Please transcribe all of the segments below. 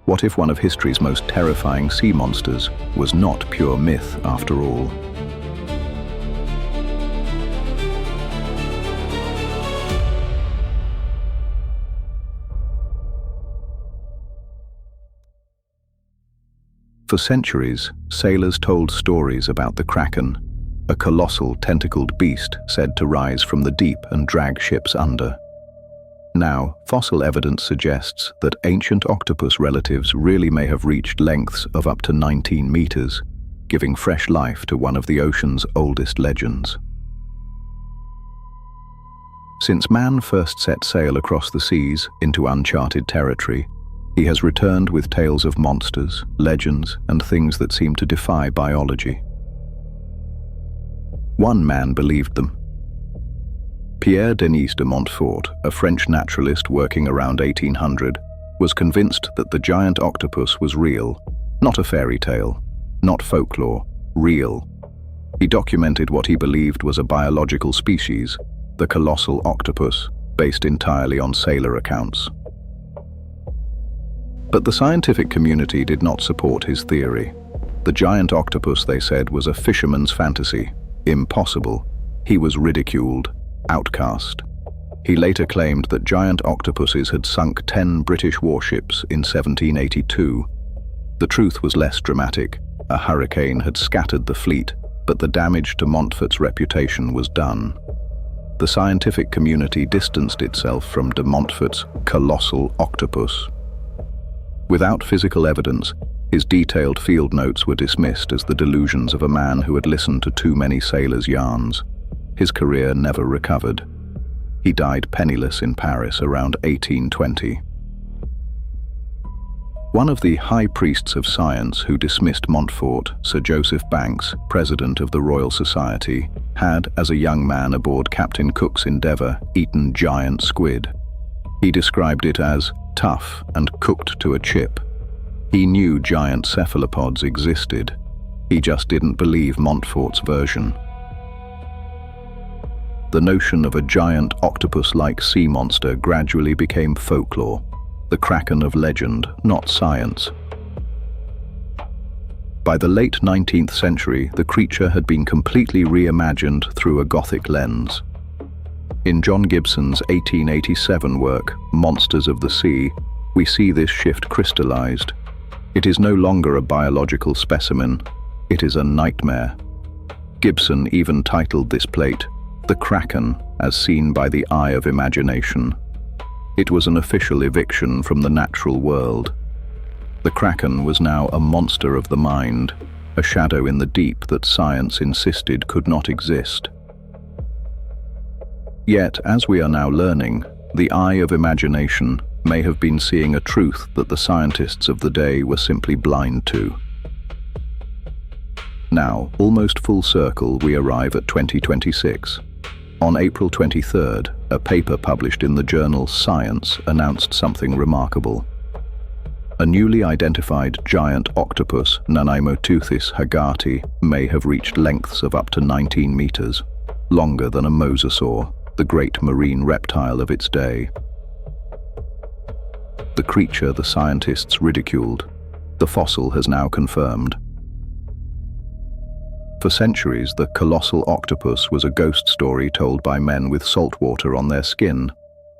What if one of history's most terrifying sea monsters was not pure myth after all? For centuries, sailors told stories about the Kraken, a colossal tentacled beast said to rise from the deep and drag ships under. Now, fossil evidence suggests that ancient octopus relatives really may have reached lengths of up to 19 meters, giving fresh life to one of the ocean's oldest legends. Since man first set sail across the seas into uncharted territory, he has returned with tales of monsters, legends, and things that seem to defy biology. One man believed them. Pierre Denys de Montfort, a French naturalist working around 1800, was convinced that the giant octopus was real, not a fairy tale, not folklore, real. He documented what he believed was a biological species, the colossal octopus, based entirely on sailor accounts. But the scientific community did not support his theory. The giant octopus, they said, was a fisherman's fantasy, impossible. He was ridiculed, outcast. He later claimed that giant octopuses had sunk 10 British warships in 1782. The truth was less dramatic. A hurricane had scattered the fleet, but the damage to Montfort's reputation was done. The scientific community distanced itself from de Montfort's colossal octopus. Without physical evidence, his detailed field notes were dismissed as the delusions of a man who had listened to too many sailors' yarns. His career never recovered. He died penniless in Paris around 1820. One of the high priests of science who dismissed Montfort, Sir Joseph Banks, president of the Royal Society, had, as a young man aboard Captain Cook's Endeavour, eaten giant squid. He described it as tough and cooked to a chip. He knew giant cephalopods existed. He just didn't believe Montfort's version. The notion of a giant octopus-like sea monster gradually became folklore, the Kraken of legend, not science. By the late 19th century, the creature had been completely reimagined through a Gothic lens. In John Gibson's 1887 work, Monsters of the Sea, we see this shift crystallized. It is no longer a biological specimen, it is a nightmare. Gibson even titled this plate, "The Kraken, as Seen by the Eye of Imagination." It was an official eviction from the natural world. The Kraken was now a monster of the mind, a shadow in the deep that science insisted could not exist. Yet, as we are now learning, the eye of imagination may have been seeing a truth that the scientists of the day were simply blind to. Now, almost full circle, we arrive at 2026. On April 23rd, a paper published in the journal Science announced something remarkable. A newly identified giant octopus, Nanaimoteuthis haggarti, may have reached lengths of up to 19 meters, longer than a mosasaur, the great marine reptile of its day. The creature the scientists ridiculed, the fossil has now confirmed. For centuries, the colossal octopus was a ghost story told by men with salt water on their skin.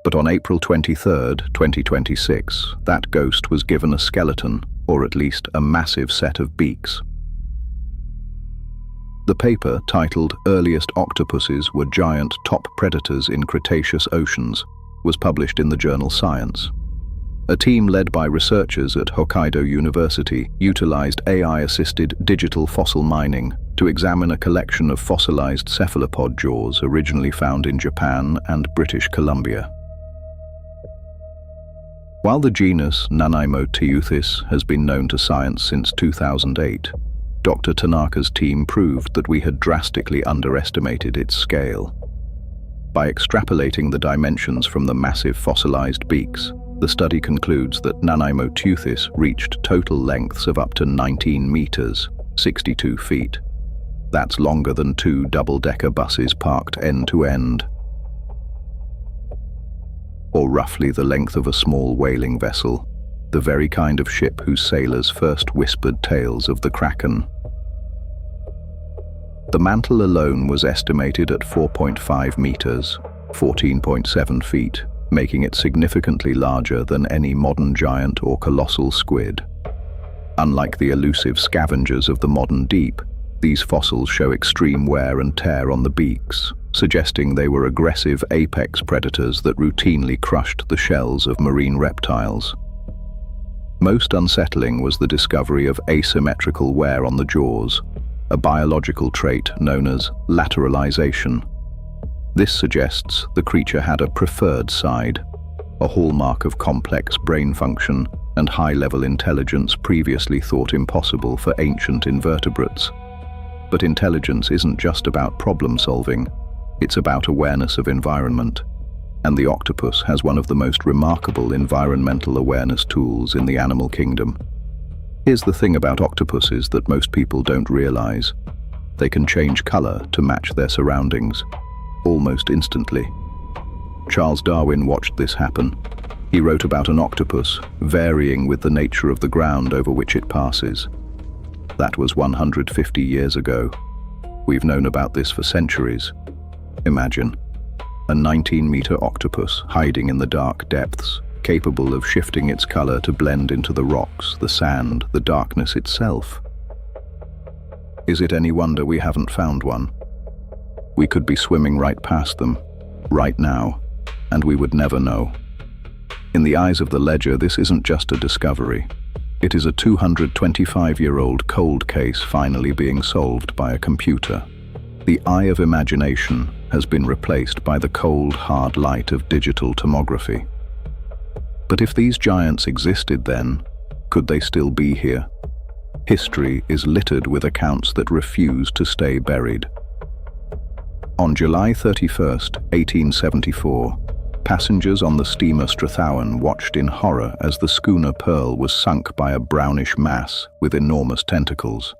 But on April 23rd, 2026, that ghost was given a skeleton, or at least a massive set of beaks. The paper, titled "Earliest Octopuses Were Giant Top Predators in Cretaceous Oceans," was published in the journal Science. A team led by researchers at Hokkaido University utilized AI-assisted digital fossil mining to examine a collection of fossilized cephalopod jaws originally found in Japan and British Columbia. While the genus Nanaimoteuthis has been known to science since 2008, Dr. Tanaka's team proved that we had drastically underestimated its scale. By extrapolating the dimensions from the massive fossilized beaks, the study concludes that Nanaimoteuthis reached total lengths of up to 19 meters, 62 feet. That's longer than 2 double-decker buses parked end to end, or roughly the length of a small whaling vessel. the very kind of ship whose sailors first whispered tales of the Kraken. The mantle alone was estimated at 4.5 meters, 14.7 feet, making it significantly larger than any modern giant or colossal squid. Unlike the elusive scavengers of the modern deep, these fossils show extreme wear and tear on the beaks, suggesting they were aggressive apex predators that routinely crushed the shells of marine reptiles. Most unsettling was the discovery of asymmetrical wear on the jaws, a biological trait known as lateralization. This suggests the creature had a preferred side, a hallmark of complex brain function and high-level intelligence previously thought impossible for ancient invertebrates. But intelligence isn't just about problem-solving, it's about awareness of environment. And the octopus has one of the most remarkable environmental awareness tools in the animal kingdom. Here's the thing about octopuses that most people don't realize. They can change color to match their surroundings, almost instantly. Charles Darwin watched this happen. He wrote about an octopus varying with the nature of the ground over which it passes. That was 150 years ago. We've known about this for centuries. Imagine a 19-meter octopus hiding in the dark depths, capable of shifting its color to blend into the rocks, the sand, the darkness itself. Is it any wonder we haven't found one? We could be swimming right past them, right now, and we would never know. In the eyes of the ledger, this isn't just a discovery. It is a 225-year-old cold case finally being solved by a computer. The eye of imagination has been replaced by the cold, hard light of digital tomography. But if these giants existed then, could they still be here? History is littered with accounts that refuse to stay buried. On July 31st, 1874, passengers on the steamer Strathowan watched in horror as the schooner Pearl was sunk by a brownish mass with enormous tentacles.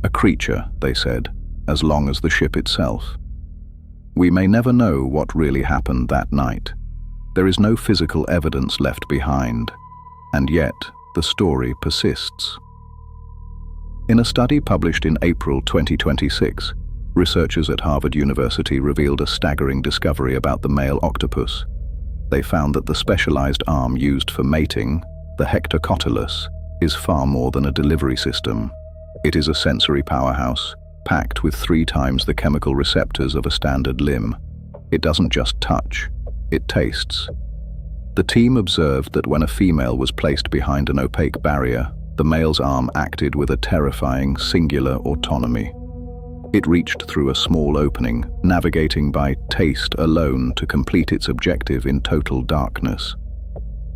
A creature, they said, as long as the ship itself. We may never know what really happened that night. There is no physical evidence left behind, and yet the story persists. In a study published in April 2026, researchers at Harvard University revealed a staggering discovery about the male octopus. They found that the specialized arm used for mating, the hectocotylus, is far more than a delivery system. It is a sensory powerhouse, packed with 3 times the chemical receptors of a standard limb. It doesn't just touch, it tastes. The team observed that when a female was placed behind an opaque barrier, the male's arm acted with a terrifying singular autonomy. It reached through a small opening, navigating by taste alone to complete its objective in total darkness.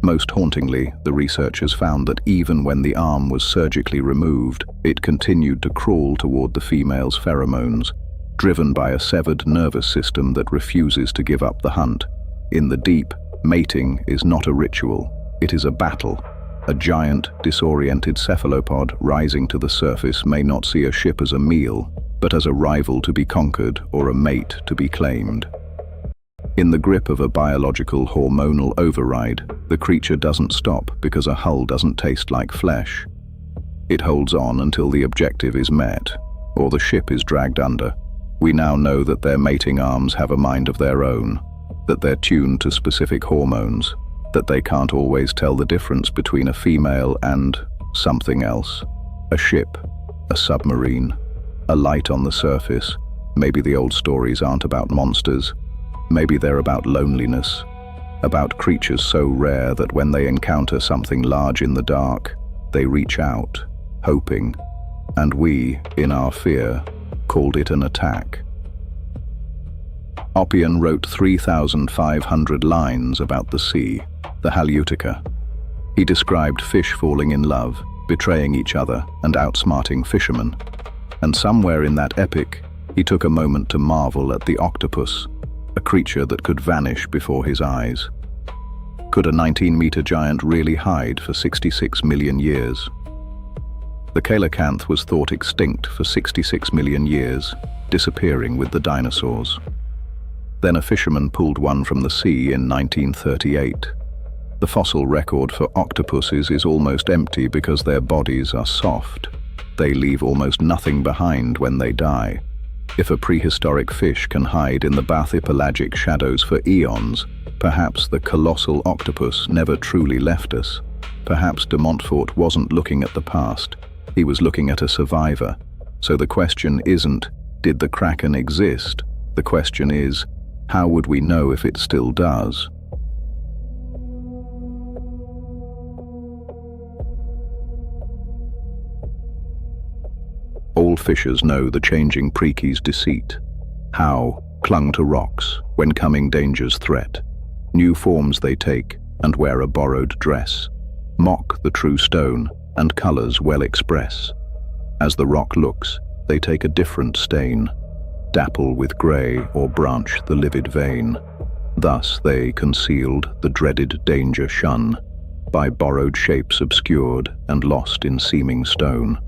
Most hauntingly, the researchers found that even when the arm was surgically removed, it continued to crawl toward the female's pheromones, driven by a severed nervous system that refuses to give up the hunt. In the deep, mating is not a ritual, it is a battle. A giant, disoriented cephalopod rising to the surface may not see a ship as a meal, but as a rival to be conquered or a mate to be claimed. In the grip of a biological hormonal override, the creature doesn't stop because a hull doesn't taste like flesh. It holds on until the objective is met, or the ship is dragged under. We now know that their mating arms have a mind of their own, that they're tuned to specific hormones, that they can't always tell the difference between a female and something else. A ship, a submarine, a light on the surface. Maybe the old stories aren't about monsters. Maybe they're about loneliness, about creatures so rare that when they encounter something large in the dark, they reach out, hoping, and we, in our fear, called it an attack. Oppian wrote 3,500 lines about the sea, the Haleutica. He described fish falling in love, betraying each other, and outsmarting fishermen. And somewhere in that epic, he took a moment to marvel at the octopus, a creature that could vanish before his eyes. Could a 19-meter giant really hide for 66 million years? The coelacanth was thought extinct for 66 million years, disappearing with the dinosaurs. Then a fisherman pulled one from the sea in 1938. The fossil record for octopuses is almost empty because their bodies are soft. They leave almost nothing behind when they die. If a prehistoric fish can hide in the bathypelagic shadows for eons, perhaps the colossal octopus never truly left us. Perhaps de Montfort wasn't looking at the past, he was looking at a survivor. So the question isn't, did the Kraken exist? The question is, how would we know if it still does? All fishers know the changing preaky's deceit. How clung to rocks when coming dangers threat. New forms they take and wear a borrowed dress. Mock the true stone and colours well express. As the rock looks, they take a different stain. Dapple with grey or branch the livid vein. Thus they concealed the dreaded danger shun, by borrowed shapes obscured and lost in seeming stone.